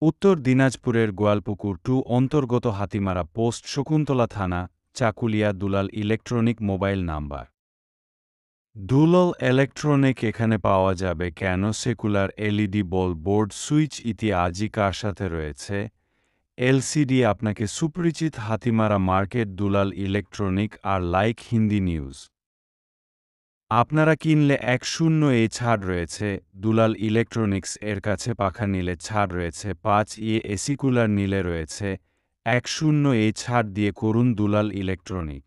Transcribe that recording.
উত্তর দিনাজপুরের গোয়ালপুকুর 2 অন্তর্গত হাতিমারা পোস্ট শকুন্তলা থানা চাকুলিয়া দুলাল ইলেকট্রনিক মোবাইল নাম্বার। দুলাল ইলেকট্রনিক এখানে পাওয়া যাবে কেন সেকুলার এলইডি বল বোর্ড সুইচ ইতি আজই কার সাথে রয়েছে এলসিডি আপনাকে সুপরিচিত হাতিমারা মার্কেট দুলাল ইলেকট্রনিক আর লাইক হিন্দি নিউজ। আপনারা কিনলে 10 ছাড় রয়েছে দুলাল ইলেকট্রনিক্স এর কাছে, পাখা নিলে ছাড় রয়েছে 5 এসি কুলার নিলে রয়েছে 10 ছাড় দিয়ে করুন দুলাল ইলেকট্রনিক।